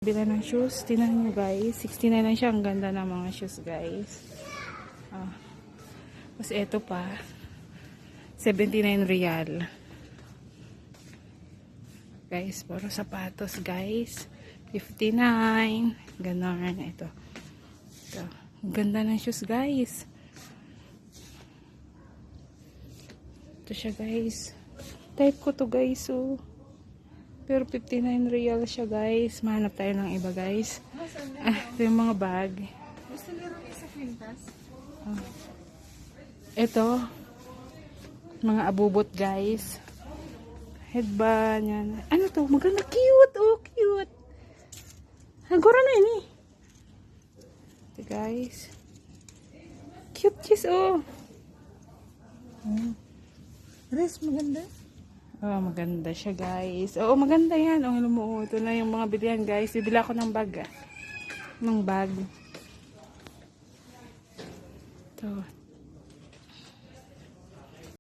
Bila ng shoes, tingnan nyo guys, 69 lang siya, ang ganda ng mga shoes guys. Tapos eto pa, 79 real. Guys, puro sapatos guys, 59, ganon. Ito, ang ganda ng shoes guys. Ito siya guys, type ko to guys, oh. Pero 59 real siya guys. Mahanap tayo ng iba guys. Ito yung mga bag. Gusto niyo rin sa kwintas? Ito. Mga abubot guys. Headband yan. Ano to? Maganda. Cute. Oh, cute. Hagura na yun eh. Ito guys. Cute cheese oh. Dress maganda. Oh, maganda siya guys. Oo, maganda yan. Oh, alam mo, ito na yung mga bilihan guys. Bibili ako ng bag. Ng bag. Ito.